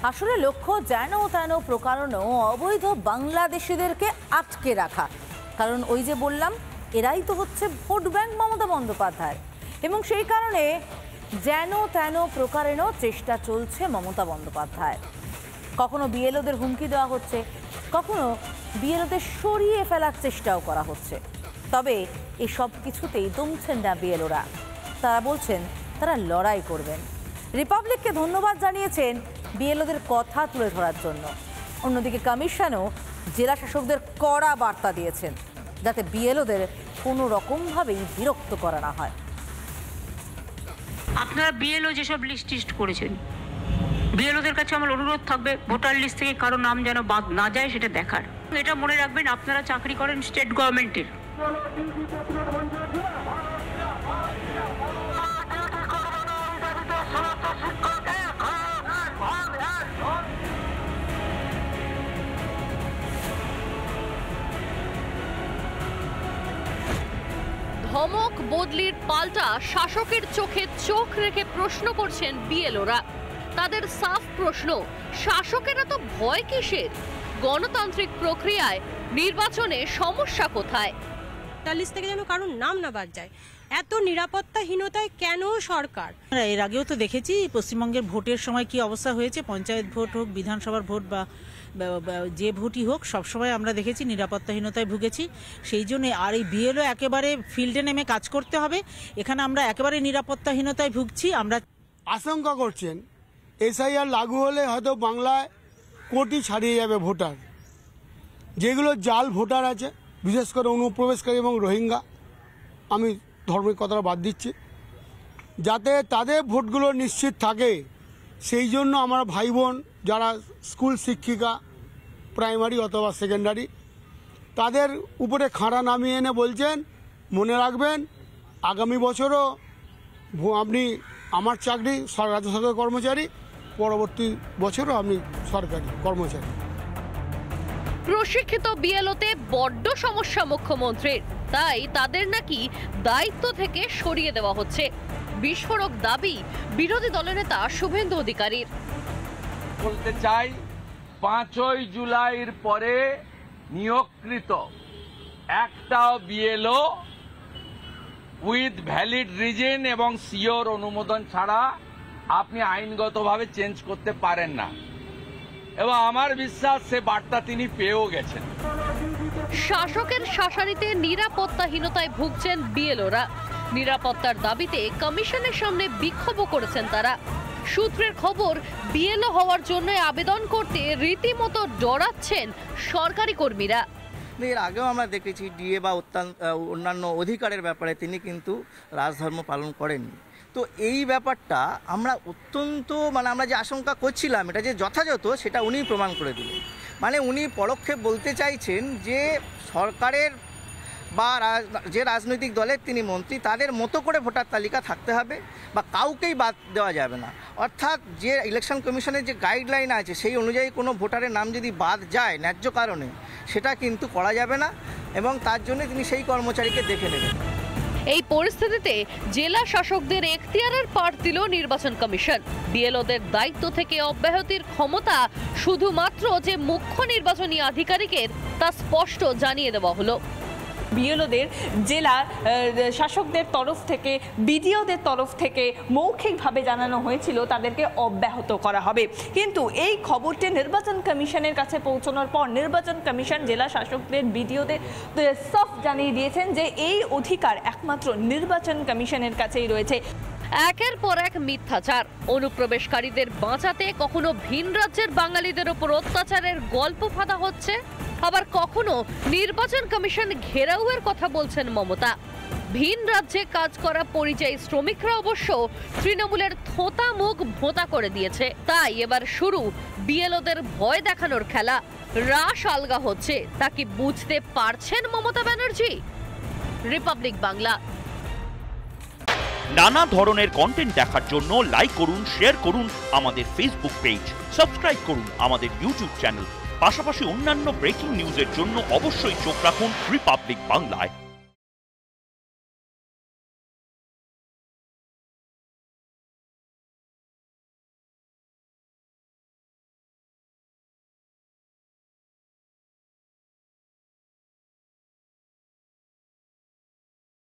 আসলে লক্ষ্য যেন তেন প্রকারণে অবৈধ বাংলাদেশিদেরকে আটকে রাখা। কারণ ওই যে বললাম, এরাই তো হচ্ছে ভোট ব্যাংক মমতা বন্দ্যোপাধ্যায়, এবং সেই কারণে যেন তেন প্রকারেণও চেষ্টা চলছে মমতা বন্দ্যোপাধ্যায়। কখনো বিএলওদের হুমকি দেওয়া হচ্ছে, কখনো বিএলওদের সরিয়ে ফেলার চেষ্টাও করা হচ্ছে। তবে এসব কিছুতেই দমছেন না বিএলওরা। তারা বলছেন তারা লড়াই করবেন। রিপাবলিককে ধন্যবাদ জানিয়েছেন বিএলওদের কথা তুলে ধরার জন্য। অন্যদিকে কমিশনও জেলা শাসকদের কড়া বার্তা দিয়েছেন, যাতে বিএলওদের কোনো রকমভাবেই বিরক্ত করা না হয়। আপনারা বিএলও যেসব লিস্ট করেছেন, বিএলওদের কাছে আমার অনুরোধ থাকবে ভোটার লিস্ট থেকে কারো নাম যেন বাদ না যায় সেটা দেখার। এটা মনে রাখবেন, আপনারা চাকরি করেন স্টেট গভর্নমেন্টের। ধমক বদলির পাল্টা শাসকের চোখে চোখ রেখে প্রশ্ন করছেন বিএলওরা। তাদের সাফ প্রশ্ন, শাসকেরা তো ভয় কিসের? গণতান্ত্রিক প্রক্রিয়ায় নির্বাচনে সমস্যা কোথায়? লিস্ট থেকে যেন কারোর নাম না বাদ যায়, এত নিরাপত্তাহীনতায় কেন সরকার? এর আগেও তো দেখেছি পশ্চিমবঙ্গের ভোটের সময় কি অবস্থা হয়েছে। পঞ্চায়েত ভোট হোক, বিধানসভার ভোট বা যে ভোটই হোক, সবসময় আমরা দেখেছি নিরাপত্তাহীনতায় ভুগেছি। সেই জন্য আর এই বিএলও একেবারে ফিল্ডে নেমে কাজ করতে হবে। এখানে আমরা একেবারে নিরাপত্তাহীনতায় ভুগছি। আমরা আশঙ্কা করছেন এসআইআর লাগু হলে হয়তো বাংলায় কোটি ছাড়িয়ে যাবে ভোটার। যেগুলো জাল ভোটার আছে, বিশেষ করে অনুপ্রবেশকারী এবং রোহিঙ্গা, আমি ধর্মের কথাটা বাদ দিচ্ছি, যাতে তাদের ভোটগুলো নিশ্চিত থাকে। সেই জন্য আমার ভাই বোন যারা স্কুল শিক্ষিকা, প্রাইমারি অথবা সেকেন্ডারি, তাদের উপরে খাঁড়া নামিয়ে এনে বলছেন মনে রাখবেন আগামী বছরও আপনি আমার চাকরি রাজ্য সরকারি কর্মচারী, পরবর্তী বছরও আপনি সরকারি কর্মচারী। প্রশিক্ষিত বিএলওতে বড্ড সমস্যা মুখ্যমন্ত্রীর, তাই তাদের নাকি দায়িত্ব থেকে সরিয়ে দেওয়া হচ্ছে। বিস্ফোরক দাবি বিরোধী দলনেতা শুভেন্দু অধিকারীর। বলতে চাই, 5ই জুলাইয়ের পরে নিয়োগকৃত একটাও বিএলও উইথ ভ্যালিড রিজন এবং সিওর অনুমোদন ছাড়া আপনি আইনগতভাবে চেঞ্জ করতে পারেন না, এবং আমার বিশ্বাস সে বার্তা তিনি পেয়েও গেছেন। শাসকের শাসানিতে নিরাপত্তাহীনতায় ভুগছেন বিএলওরা। নিরাপত্তার দাবিতে কমিশনের সামনে বিক্ষোভও করেছেন তারা। সূত্রের খবর, বিএলও হওয়ার জন্য আবেদন করতে রীতিমতো ডরাচ্ছেন সরকারি কর্মীরা। এর আগেও আমরা দেখেছি ডিএ বা অন্যান্য অধিকারের ব্যাপারে তিনি কিন্তু রাজধর্ম পালন করেননি। তো এই ব্যাপারটা আমরা অত্যন্ত আমরা যে আশঙ্কা করছিলাম এটা যে যথাযথ, সেটা উনি প্রমাণ করে দিলেন। উনি পরোক্ষে বলতে চাইছেন যে সরকারের বা যে রাজনৈতিক দলের তিনি মন্ত্রী, তাদের মতো করে ভোটার তালিকা থাকতে হবে বা কাউকেই বাদ দেওয়া যাবে না। অর্থাৎ যে ইলেকশন কমিশনের যে গাইডলাইন আছে সেই অনুযায়ী কোনো ভোটারের নাম যদি বাদ যায় ন্যায্য কারণে, সেটা কিন্তু করা যাবে না, এবং তার জন্য তিনি সেই কর্মচারীকে দেখে নেবেন। এই পরিস্থিতিতে জেলা শাসকদের এখতিয়ারের পাঠ দিল নির্বাচন কমিশন। বিএলওদের দায়িত্ব থেকে অব্যাহতির ক্ষমতা শুধুমাত্র যে মুখ্য নির্বাচনী আধিকারিকের, তা স্পষ্ট জানিয়ে দেওয়া হলো। বিএলওদের জেলা শাসকদের তরফ থেকে, বিডিওদের তরফ থেকে মৌখিকভাবে জানানো হয়েছিল তাদেরকে অব্যাহত করা হবে। কিন্তু এই খবরটি নির্বাচন কমিশনের কাছে পৌঁছানোর পর নির্বাচন কমিশন জেলা শাসকদের, বিডিওদের সব জানিয়ে দিয়েছেন যে এই অধিকার একমাত্র নির্বাচন কমিশনের কাছেই রয়েছে। একের পর এক মিথ্যাচার, অনুপ্রবেশকারীদের বাঁচাতে কখনো ভিন রাজ্যের বাঙালিদের ওপর অত্যাচারের গল্প ফাঁদা হচ্ছে, আবার কখনো নির্বাচন কমিশন ঘেরাওয়ের কথা বলছেন মমতা। ভিন রাজ্যে কাজ করা পরিযায়ী শ্রমিকরা অবশ্য তৃণমূলের থোঁতা মুখ ভোঁতা করে দিয়েছে। তাই এবার শুরু বিএলওদের ভয় দেখানোর খেলা। রাশ আলগা হচ্ছে, তা কি বুঝতে পারছেন মমতা ব্যানার্জি? রিপাবলিক বাংলা। নানা ধরনের কন্টেন্ট দেখার জন্য লাইক করুন, শেয়ার করুন আমাদের ফেসবুক পেজ, সাবস্ক্রাইব করুন আমাদের ইউটিউব চ্যানেল। পাশাপাশি অন্যান্য ব্রেকিং নিউজের জন্য অবশ্যই চোখ রাখুন রিপাবলিক বাংলায়।